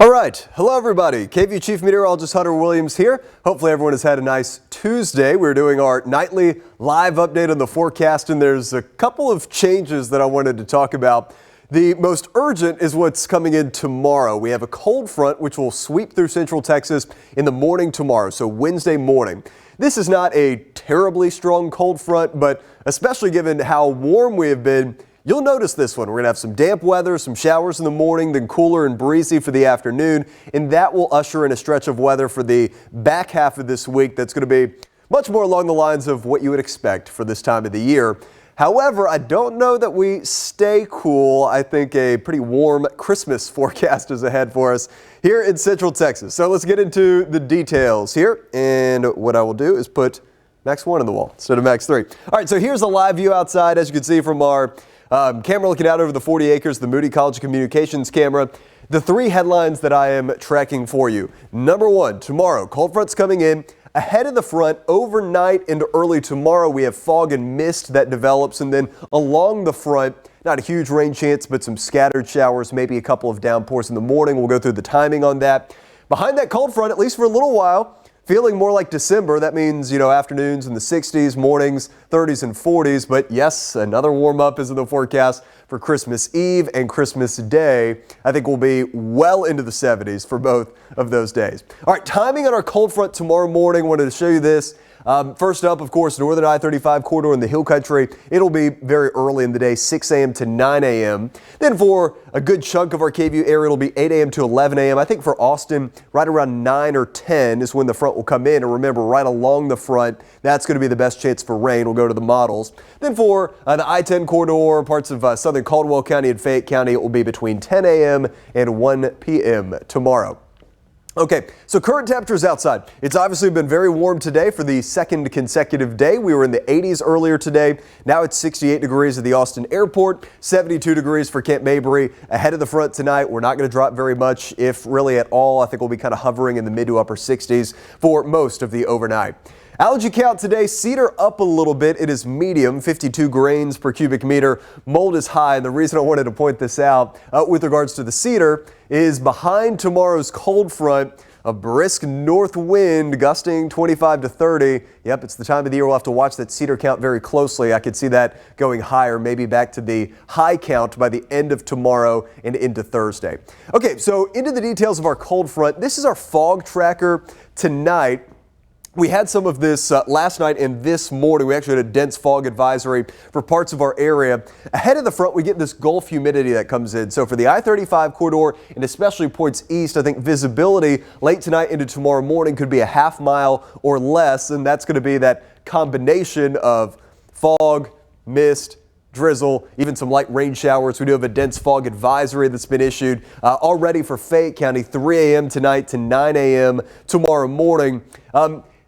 All right. Hello, everybody. KVUE Chief Meteorologist Hunter Williams here. Hopefully everyone has had a nice Tuesday. We're doing our nightly live update on the forecast, and there's a couple of changes that I wanted to talk about. The most urgent is what's coming in tomorrow. We have a cold front which will sweep through central Texas in the morning tomorrow, so Wednesday morning. This is not a terribly strong cold front, but especially given how warm we have been, you'll notice this one. We're going to have some damp weather, some showers in the morning, then cooler and breezy for the afternoon, and that will usher in a stretch of weather for the back half of this week that's going to be much more along the lines of what you would expect for this time of the year. However, I don't know that we stay cool. I think a pretty warm Christmas forecast is ahead for us here in Central Texas. So let's get into the details here, and what I will do is put Max 1 on the wall instead of Max 3. All right, so here's a live view outside, as you can see from our camera looking out over the 40 acres, the Moody College of Communications camera. The three headlines that I am tracking for you. Number one, tomorrow, cold front's coming in. Ahead of the front, overnight into early tomorrow, we have fog and mist that develops, and then along the front, not a huge rain chance, but some scattered showers, maybe a couple of downpours in the morning. We'll go through the timing on that. Behind that cold front, at least for a little while, feeling more like December. That means, afternoons in the 60s, mornings 30s and 40s. But yes, another warm up is in the forecast for Christmas Eve and Christmas Day. I think we'll be well into the 70s for both of those days. All right, timing on our cold front tomorrow morning. Wanted to show you this. First up, of course, northern I-35 corridor in the hill country. It'll be very early in the day, 6 a.m. to 9 a.m. Then for a good chunk of our KVUE area, it'll be 8 a.m. to 11 a.m. I think for Austin, right around 9 or 10 is when the front will come in. And remember, right along the front, that's going to be the best chance for rain. We'll go to the models. Then for the I-10 corridor, parts of southern Caldwell County and Fayette County, it will be between 10 a.m. and 1 p.m. tomorrow. Okay, so current temperatures outside. It's obviously been very warm today for the second consecutive day. We were in the 80s earlier today. Now it's 68 degrees at the Austin airport, 72 degrees for Camp Mabry. Ahead of the front tonight, we're not going to drop very much, if really at all. I think we'll be kind of hovering in the mid to upper 60s for most of the overnight. Allergy count today, cedar up a little bit. It is medium, 52 grains per cubic meter. Mold is high, and the reason I wanted to point this out with regards to the cedar is behind tomorrow's cold front, a brisk north wind gusting 25 to 30. Yep, it's the time of the year we'll have to watch that cedar count very closely. I could see that going higher, maybe back to the high count by the end of tomorrow and into Thursday. Okay, so into the details of our cold front. This is our fog tracker tonight. We had some of this last night and this morning. We actually had a dense fog advisory for parts of our area. Ahead of the front, we get this Gulf humidity that comes in. So for the I-35 corridor and especially points east, I think visibility late tonight into tomorrow morning could be a half mile or less. And that's going to be that combination of fog, mist, drizzle, even some light rain showers. We do have a dense fog advisory that's been issued already for Fayette County, 3 a.m. tonight to 9 a.m. tomorrow morning.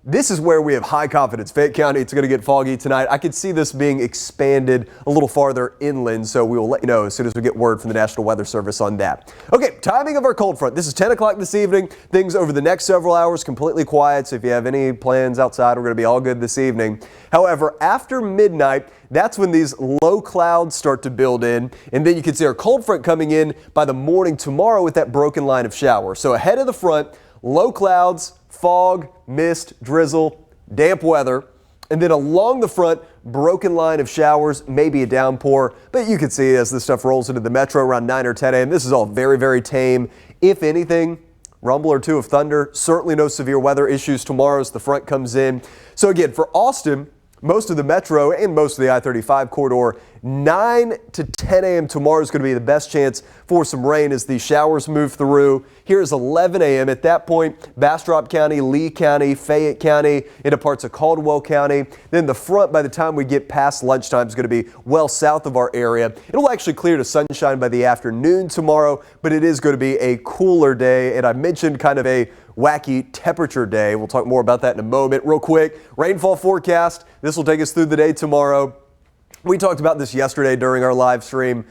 This is where we have high confidence. Fayette County, it's going to get foggy tonight. I could see this being expanded a little farther inland, so we will let you know as soon as we get word from the National Weather Service on that. Okay, timing of our cold front. This is 10 o'clock this evening. Things over the next several hours completely quiet, so if you have any plans outside, we're going to be all good this evening. However, after midnight, that's when these low clouds start to build in, and then you can see our cold front coming in by the morning tomorrow with that broken line of shower. So ahead of the front, low clouds, fog, mist, drizzle, damp weather, and then along the front, broken line of showers, maybe a downpour, but you can see as this stuff rolls into the metro around 9 or 10 a.m. This is all very, very tame. If anything, rumble or two of thunder, certainly no severe weather issues tomorrow as the front comes in. So again, for Austin, most of the metro and most of the I-35 corridor, 9 to 10 a.m. tomorrow is going to be the best chance for some rain as the showers move through. Here's 11 a.m. At that point, Bastrop County, Lee County, Fayette County, into parts of Caldwell County. Then the front, by the time we get past lunchtime, is going to be well south of our area. It'll actually clear to sunshine by the afternoon tomorrow, but it is going to be a cooler day. And I mentioned kind of a wacky temperature day. We'll talk more about that in a moment. Real quick, rainfall forecast. This will take us through the day tomorrow. We talked about this yesterday during our live stream.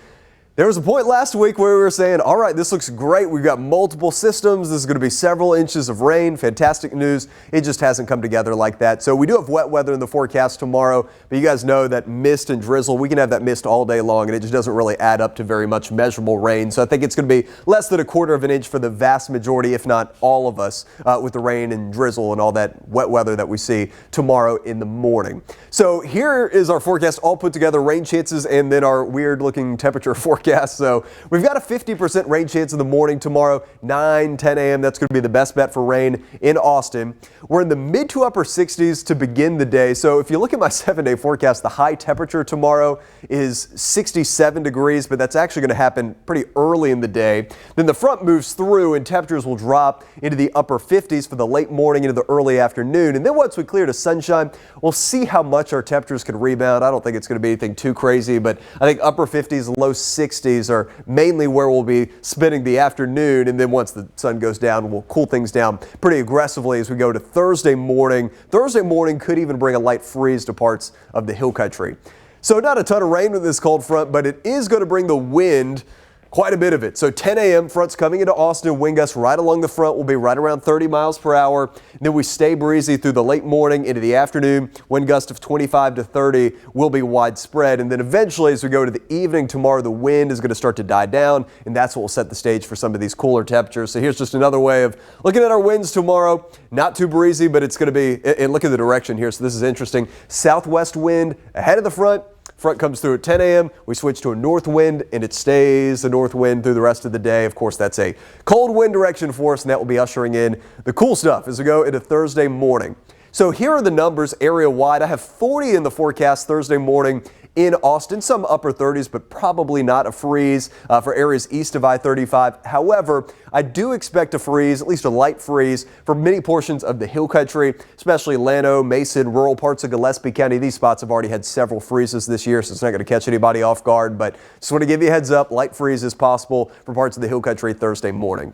There was a point last week where we were saying, all right, this looks great. We've got multiple systems. This is going to be several inches of rain. Fantastic news. It just hasn't come together like that. So we do have wet weather in the forecast tomorrow, but you guys know that mist and drizzle, we can have that mist all day long, and it just doesn't really add up to very much measurable rain. So I think it's going to be less than 1/4 of an inch for the vast majority, if not all of us, with the rain and drizzle and all that wet weather that we see tomorrow in the morning. So here is our forecast all put together, rain chances, and then our weird looking temperature forecast. So we've got a 50% rain chance in the morning tomorrow, 9-10 a.m. That's going to be the best bet for rain in Austin. We're in the mid to upper 60s to begin the day. So if you look at my 7-day forecast, the high temperature tomorrow is 67 degrees, but that's actually going to happen pretty early in the day. Then the front moves through and temperatures will drop into the upper 50s for the late morning into the early afternoon. And then once we clear to sunshine, we'll see how much our temperatures can rebound. I don't think it's going to be anything too crazy, but I think upper 50s, low 60s are mainly where we'll be spending the afternoon, and then once the sun goes down, we'll cool things down pretty aggressively as we go to Thursday morning. Thursday morning could even bring a light freeze to parts of the hill country. So not a ton of rain with this cold front, but it is going to bring the wind, quite a bit of it. So 10 a.m. fronts coming into Austin, wind gusts right along the front will be right around 30 miles per hour. And then we stay breezy through the late morning into the afternoon. Wind gust of 25 to 30 will be widespread. And then eventually as we go to the evening tomorrow, the wind is going to start to die down, and that's what will set the stage for some of these cooler temperatures. So here's just another way of looking at our winds tomorrow. Not too breezy, but it's going to be, and look at the direction here. So this is interesting. Southwest wind ahead of the front. Front comes through at 10 a.m. We switch to a north wind, and it stays the north wind through the rest of the day. Of course, that's a cold wind direction for us, and that will be ushering in the cool stuff as we go into Thursday morning. So here are the numbers area-wide. I have 40 in the forecast Thursday morning in Austin, some upper 30s, but probably not a freeze for areas east of I-35. However, I do expect a freeze, at least a light freeze, for many portions of the hill country, especially Llano, Mason, rural parts of Gillespie County. These spots have already had several freezes this year, so it's not going to catch anybody off guard, but just want to give you a heads up, light freeze is possible for parts of the hill country Thursday morning.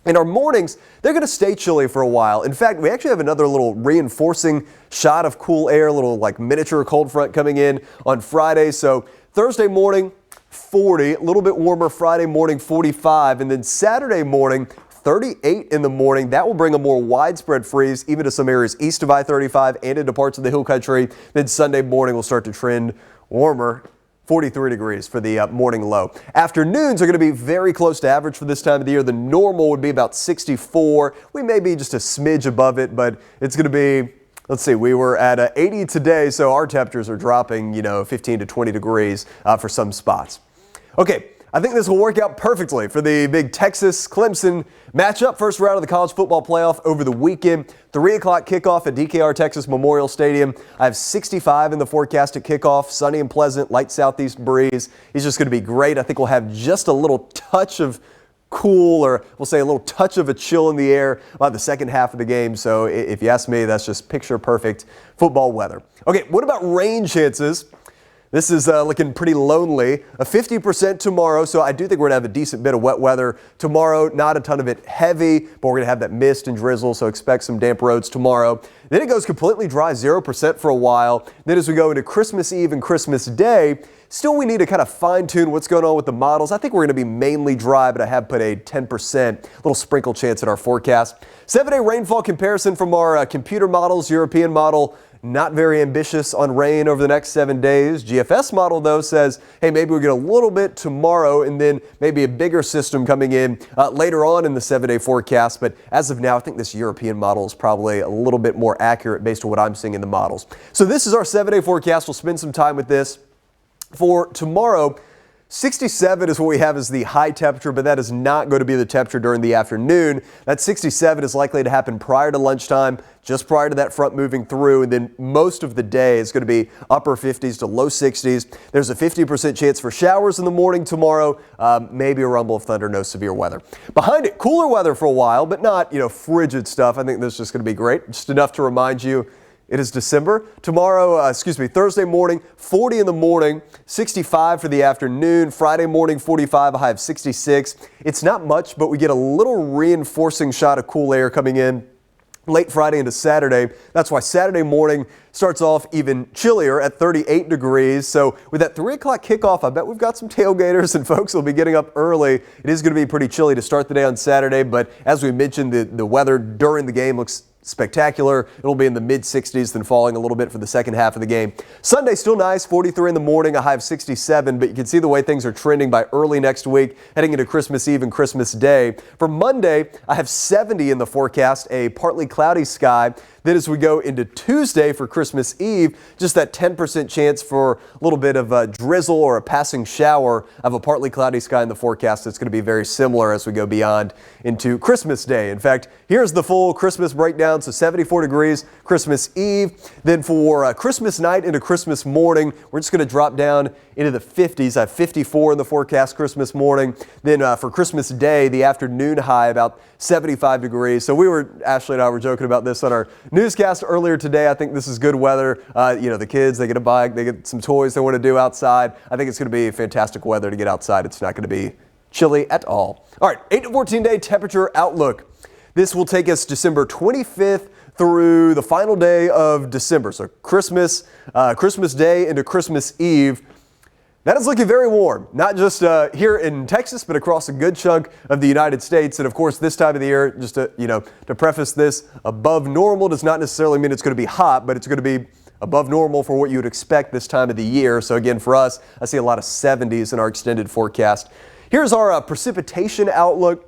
In our mornings, they're going to stay chilly for a while. In fact, we actually have another little reinforcing shot of cool air, a little like miniature cold front coming in on Friday. So Thursday morning, 40, a little bit warmer. Friday morning, 45, and then Saturday morning, 38 in the morning. That will bring a more widespread freeze even to some areas east of I-35 and into parts of the hill country. Then Sunday morning will start to trend warmer. 43 degrees for the morning low. Afternoons are going to be very close to average for this time of the year. The normal would be about 64. We may be just a smidge above it, but it's going to be, let's see, we were at 80 today, so our temperatures are dropping, 15 to 20 degrees for some spots. Okay. I think this will work out perfectly for the big Texas-Clemson matchup. First round of the college football playoff over the weekend. 3 o'clock kickoff at DKR Texas Memorial Stadium. I have 65 in the forecast at kickoff. Sunny and pleasant, light southeast breeze. It's just going to be great. I think we'll have just a little touch of cool, or we'll say a little touch of a chill in the air by the second half of the game. So if you ask me, that's just picture perfect football weather. Okay, what about rain chances? This is looking pretty lonely. A 50% tomorrow, so I do think we're going to have a decent bit of wet weather tomorrow. Not a ton of it heavy, but we're going to have that mist and drizzle, so expect some damp roads tomorrow. Then it goes completely dry, 0% for a while. Then as we go into Christmas Eve and Christmas Day, still we need to kind of fine-tune what's going on with the models. I think we're going to be mainly dry, but I have put a 10% little sprinkle chance in our forecast. 7-day rainfall comparison from our computer models, European model. Not very ambitious on rain over the next 7 days. GFS model, though, says, hey, maybe we'll get a little bit tomorrow and then maybe a bigger system coming in later on in the 7-day forecast. But as of now, I think this European model is probably a little bit more accurate based on what I'm seeing in the models. So this is our 7-day forecast. We'll spend some time with this. For tomorrow, 67 is what we have as the high temperature, but that is not going to be the temperature during the afternoon. That 67 is likely to happen prior to lunchtime, just prior to that front moving through, and then most of the day is going to be upper 50s to low 60s. There's a 50% chance for showers in the morning tomorrow, maybe a rumble of thunder, no severe weather. Behind it, cooler weather for a while, but not, frigid stuff. I think this is just going to be great. Just enough to remind you it is December. Tomorrow, Thursday morning, 40 in the morning, 65 for the afternoon. Friday morning, 45, a high of 66. It's not much, but we get a little reinforcing shot of cool air coming in late Friday into Saturday. That's why Saturday morning starts off even chillier at 38 degrees. So with that 3 o'clock kickoff, I bet we've got some tailgaters and folks will be getting up early. It is going to be pretty chilly to start the day on Saturday, but as we mentioned, the weather during the game looks spectacular. It'll be in the mid-60s, then falling a little bit for the second half of the game. Sunday still nice, 43 in the morning, a high of 67, but you can see the way things are trending by early next week, heading into Christmas Eve and Christmas Day. For Monday, I have 70 in the forecast, a partly cloudy sky. Then as we go into Tuesday for Christmas Eve, just that 10% chance for a little bit of a drizzle or a passing shower. I have a partly cloudy sky in the forecast that's going to be very similar as we go beyond into Christmas Day. In fact, here's the full Christmas breakdown. So 74 degrees Christmas Eve. Then for Christmas night into Christmas morning, we're just going to drop down into the 50s. I have 54 in the forecast Christmas morning. Then for Christmas Day, the afternoon high about 75 degrees. So Ashley and I were joking about this on our newscast earlier today. I think this is good weather. The kids, they get a bike, they get some toys they want to do outside. I think it's going to be fantastic weather to get outside. It's not going to be chilly at all. All right, 8 to 14 day temperature outlook. This will take us December 25th through the final day of December. So Christmas Day into Christmas Eve. That is looking very warm, not just here in Texas, but across a good chunk of the United States. And of course, this time of the year, just to preface this, above normal does not necessarily mean it's going to be hot, but it's going to be above normal for what you would expect this time of the year. So again, for us, I see a lot of 70s in our extended forecast. Here's our precipitation outlook.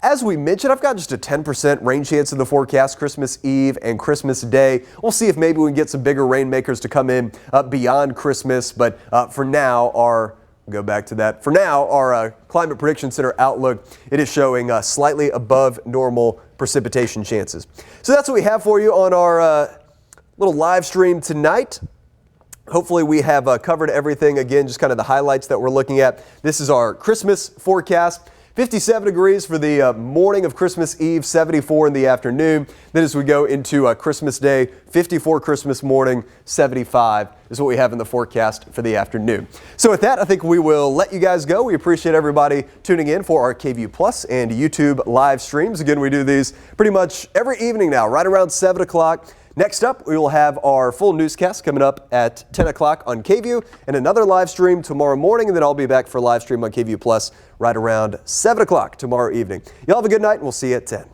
As we mentioned, I've got just a 10% rain chance in the forecast Christmas Eve and Christmas Day. We'll see if maybe we can get some bigger rainmakers to come in beyond Christmas. But for now, our Climate Prediction Center outlook, it is showing slightly above normal precipitation chances. So that's what we have for you on our little live stream tonight. Hopefully we have covered everything. Again, just kind of the highlights that we're looking at. This is our Christmas forecast. 57 degrees for the morning of Christmas Eve, 74 in the afternoon. Then as we go into Christmas Day, 54 Christmas morning, 75 is what we have in the forecast for the afternoon. So with that, I think we will let you guys go. We appreciate everybody tuning in for our KVUE Plus and YouTube live streams. Again, we do these pretty much every evening now, right around 7 o'clock. Next up, we will have our full newscast coming up at 10 o'clock on KVUE and another live stream tomorrow morning, and then I'll be back for live stream on KVUE Plus right around 7 o'clock tomorrow evening. Y'all have a good night, and we'll see you at 10.